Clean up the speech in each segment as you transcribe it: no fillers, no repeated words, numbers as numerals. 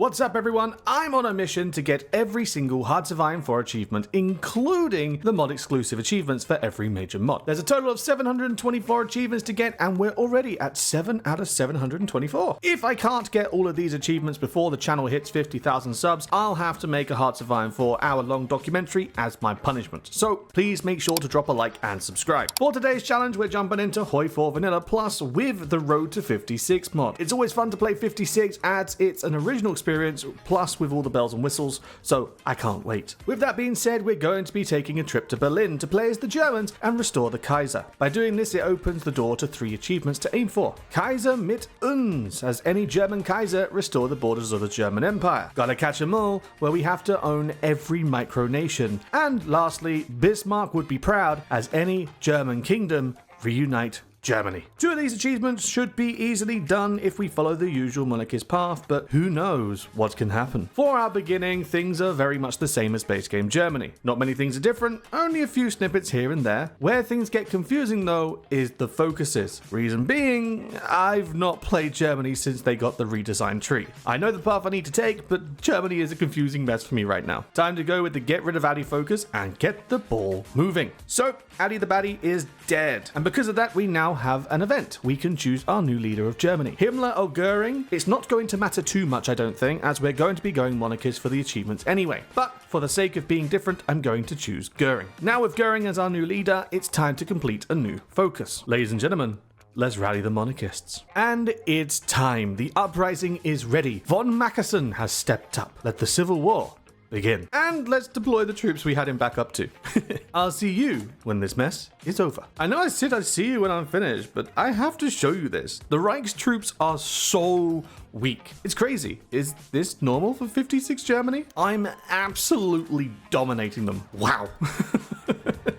What's up everyone, I'm on a mission to get every single Hearts of Iron 4 achievement, including the mod exclusive achievements for every major mod. There's a total of 724 achievements to get and we're already at 7 out of 724. If I can't get all of these achievements before the channel hits 50,000 subs, I'll have to make a Hearts of Iron 4 hour-long documentary as my punishment. So please make sure to drop a like and subscribe. For today's challenge, we're jumping into HOI4 Vanilla Plus with the Road to 56 mod. It's always fun to play 56 as it's an original experience plus with all the bells and whistles, so I can't wait. With that being said, we're going to be taking a trip to Berlin to play as the Germans and restore the Kaiser. By doing this, it opens the door to 3 achievements to aim for. Kaiser mit uns, as any German Kaiser, restore the borders of the German Empire. Gotta catch 'em all, where we have to own every micronation. And lastly, Bismarck would be proud, as any German kingdom, reunite Germany. 2 of these achievements should be easily done if we follow the usual monarchist path, but who knows what can happen. For our beginning, things are very much the same as base game Germany. Not many things are different, only a few snippets here and there. Where things get confusing though is the focuses. Reason being, I've not played Germany since they got the redesigned tree. I know the path I need to take, but Germany is a confusing mess for me right now. Time to go with the get rid of Addy focus and get the ball moving. So, Addy the baddie is dead, and because of that we now have an event. We can choose our new leader of Germany. Himmler or Goering? It's not going to matter too much, I don't think, as we're going to be going monarchist for the achievements anyway. But for the sake of being different, I'm going to choose Goering. Now with Goering as our new leader, it's time to complete a new focus. Ladies and gentlemen, let's rally the monarchists. And it's time. The uprising is ready. Von Mackensen has stepped up. Let the civil war begin. And let's deploy the troops we had him back up to. I'll see you when this mess is over. I know I said I'd see you when I'm finished, but I have to show you this. The Reich's troops are so weak. It's crazy. Is this normal for 56 Germany? I'm absolutely dominating them. Wow.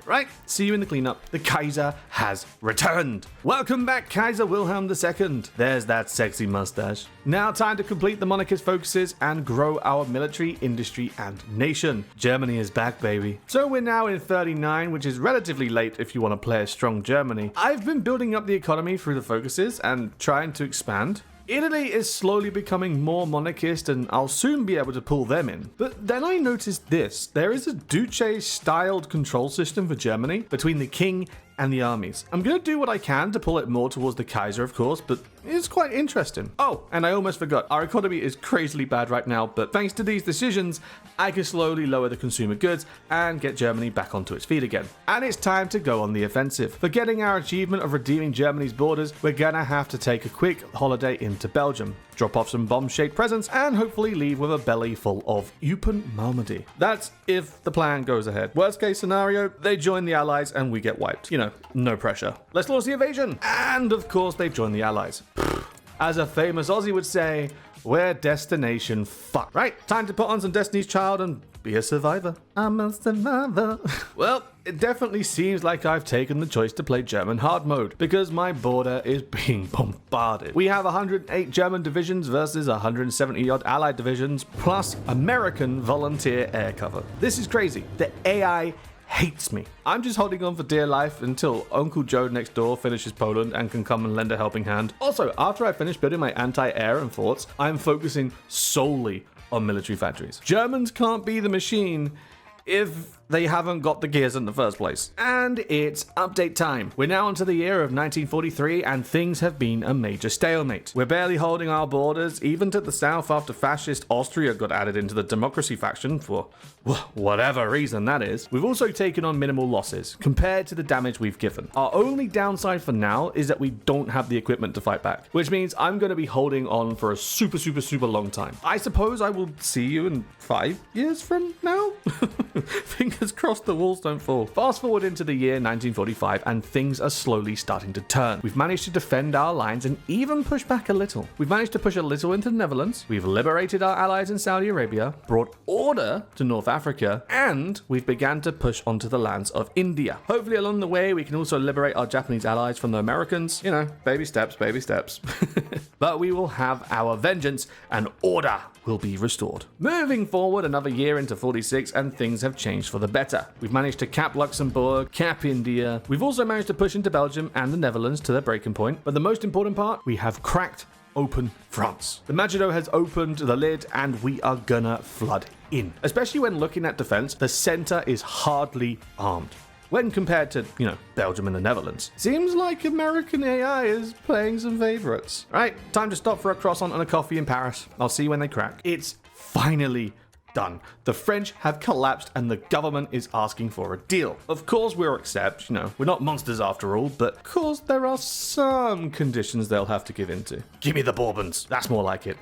Right, see you in the cleanup. The Kaiser has returned. Welcome back, Kaiser Wilhelm II. There's that sexy mustache. Now time to complete the monarchist focuses and grow our military, industry, and nation. Germany is back, baby. So we're now in 39, which is relatively late if you want to play a strong Germany. I've been building up the economy through the focuses and trying to expand. Italy is slowly becoming more monarchist and I'll soon be able to pull them in. But then I noticed this. There is a Duce-styled control system for Germany between the king and the armies. I'm going to do what I can to pull it more towards the Kaiser, of course, but it's quite interesting. Oh, and I almost forgot, our economy is crazily bad right now, but thanks to these decisions, I can slowly lower the consumer goods and get Germany back onto its feet again. And it's time to go on the offensive. For getting our achievement of redeeming Germany's borders, we're gonna have to take a quick holiday into Belgium, drop off some bomb-shaped presents, and hopefully leave with a belly full of Eupen Malmedy. That's if the plan goes ahead. Worst case scenario, they join the Allies and we get wiped. You know, no pressure. Let's launch the invasion! And of course, they've joined the Allies. As a famous Aussie would say, we're destination fuck. Right, time to put on some Destiny's Child and be a survivor. I'm a survivor. Well, it definitely seems like I've taken the choice to play German hard mode because my border is being bombarded. We have 108 German divisions versus 170 odd Allied divisions plus American volunteer air cover. This is crazy. The AI hates me. I'm just holding on for dear life until Uncle Joe next door finishes Poland and can come and lend a helping hand. Also, after I finish building my anti-air and forts, I'm focusing solely on military factories. Germans can't be the machine if they haven't got the gears in the first place. And it's update time. We're now into the year of 1943 and things have been a major stalemate. We're barely holding our borders, even to the south after fascist Austria got added into the democracy faction for whatever reason that is. We've also taken on minimal losses compared to the damage we've given. Our only downside for now is that we don't have the equipment to fight back, which means I'm going to be holding on for a super long time. I suppose I will see you in 5 years from now? Fingers crossed the walls don't fall. Fast forward into the year 1945 and things are slowly starting to turn. We've managed to defend our lines and even push back a little. We've managed to push a little into the Netherlands. We've liberated our allies in Saudi Arabia, brought order to North Africa, and we've began to push onto the lands of India. Hopefully along the way we can also liberate our Japanese allies from the Americans. You know, baby steps, baby steps. But we will have our vengeance and order will be restored. Moving forward another year into 46 and things have changed for the better. We've managed to cap Luxembourg, cap India. We've also managed to push into Belgium and the Netherlands to their breaking point. But the most important part, we have cracked open France. The Maginot has opened the lid and we are gonna flood in. Especially when looking at defense, the center is hardly armed. When compared to, Belgium and the Netherlands. Seems like American AI is playing some favorites. All right, time to stop for a croissant and a coffee in Paris. I'll see you when they crack. It's finally done. The French have collapsed and the government is asking for a deal. Of course we'll accept, we're not monsters after all, but of course there are some conditions they'll have to give into. Give me the Bourbons. That's more like it.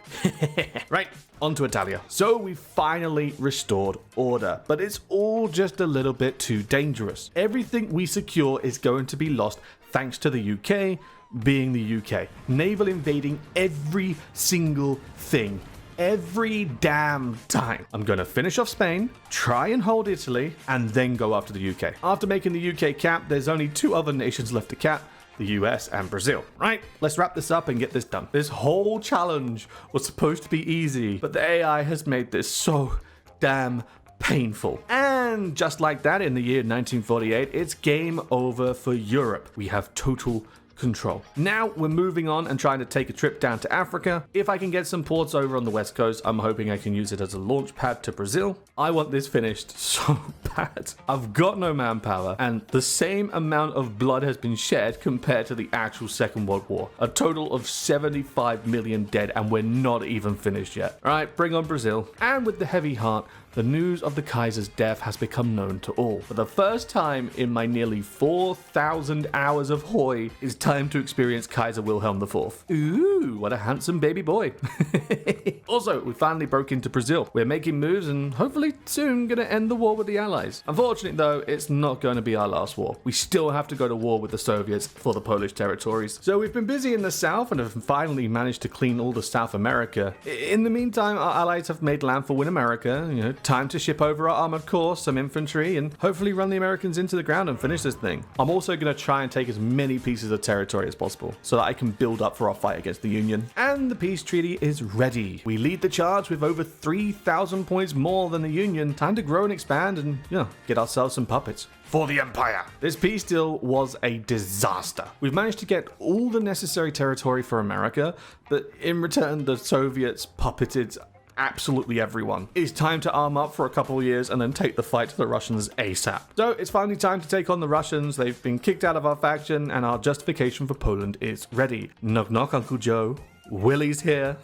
Right, on to Italia. So we finally restored order, but it's all just a little bit too dangerous. Everything we secure is going to be lost thanks to the UK being the UK. Naval invading every single thing. Every damn time. I'm going to finish off Spain, try and hold Italy, and then go after the UK. After making the UK cap, there's only 2 other nations left to cap, the US and Brazil. Right, let's wrap this up and get this done. This whole challenge was supposed to be easy, but the AI has made this so damn painful. And just like that, in the year 1948, it's game over for Europe. We have total control. Now we're moving on and trying to take a trip down to Africa. If I can get some ports over on the west coast, I'm hoping I can use it as a launch pad to Brazil. I want this finished so bad. I've got no manpower and the same amount of blood has been shed compared to the actual Second World War. A total of 75 million dead and we're not even finished yet. All right, bring on Brazil. And with the heavy heart, the news of the Kaiser's death has become known to all. For the first time in my nearly 4,000 hours of HOI, it's time to experience Kaiser Wilhelm IV. Ooh, what a handsome baby boy. Also, we finally broke into Brazil. We're making moves and hopefully soon gonna end the war with the Allies. Unfortunately though, it's not going to be our last war. We still have to go to war with the Soviets for the Polish territories. So we've been busy in the south and have finally managed to clean all the South America. In the meantime, our allies have made landfall in America, time to ship over our armored corps, some infantry, and hopefully run the Americans into the ground and finish this thing. I'm also going to try and take as many pieces of territory as possible so that I can build up for our fight against the Union. And the peace treaty is ready. We lead the charge with over 3,000 points more than the Union. Time to grow and expand and, get ourselves some puppets. For the Empire. This peace deal was a disaster. We've managed to get all the necessary territory for America, but in return, the Soviets puppeted absolutely everyone. It's time to arm up for a couple of years and then take the fight to the Russians ASAP. So it's finally time to take on the Russians. They've been kicked out of our faction and our justification for Poland is ready. Knock knock, Uncle Joe. Willie's here.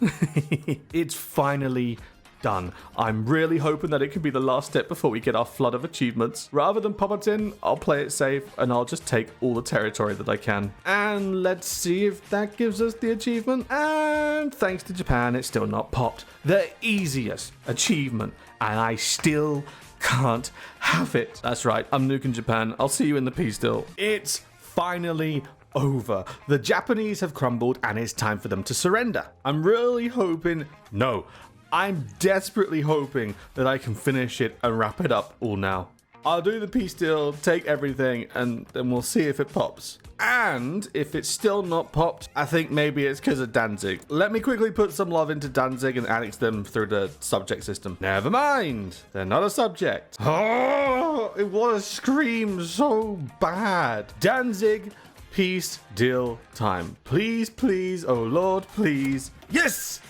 It's finally done. I'm really hoping that it can be the last step before we get our flood of achievements. Rather than pop it in, I'll play it safe and I'll just take all the territory that I can. And let's see if that gives us the achievement. And thanks to Japan, it's still not popped. The easiest achievement, and I still can't have it. That's right, I'm nuking Japan. I'll see you in the peace deal. It's finally over. The Japanese have crumbled and it's time for them to surrender. I'm really hoping, no, I'm desperately hoping that I can finish it and wrap it up all now. I'll do the peace deal, take everything, and then we'll see if it pops. And if it's still not popped, I think maybe it's because of Danzig. Let me quickly put some love into Danzig and annex them through the subject system. Never mind, they're not a subject. Oh, it was scream so bad. Danzig, peace deal time. Please, please, oh Lord, please. Yes!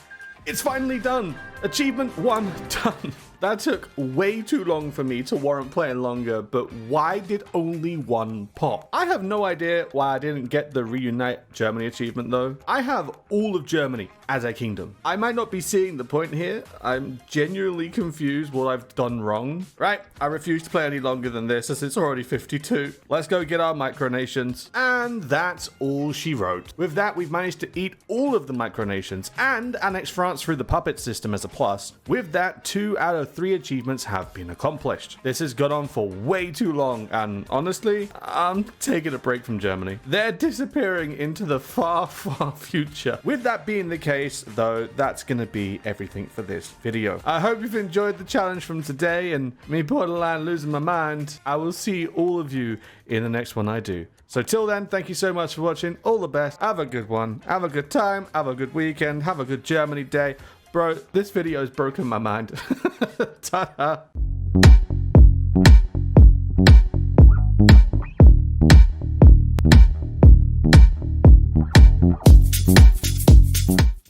It's finally done! Achievement 1 done! That took way too long for me to warrant playing longer, but why did only 1 pop? I have no idea why I didn't get the Reunite Germany achievement though. I have all of Germany as a kingdom. I might not be seeing the point here. I'm genuinely confused what I've done wrong. Right, I refuse to play any longer than this as it's already 52. Let's go get our micronations. And that's all she wrote. With that, we've managed to eat all of the micronations and annex France through the puppet system as a plus. With that, 2 out of 3 achievements have been accomplished. This has gone on for way too long, and honestly, I'm taking a break from Germany. They're disappearing into the far, far future. With that being the case, though, that's gonna be everything for this video. I hope you've enjoyed the challenge from today, and me borderline losing my mind. I will see all of you in the next one I do. So till then, thank you so much for watching. All the best. Have a good one. Have a good time. Have a good weekend. Have a good Germany day. Bro, this video has broken my mind. Ta-da.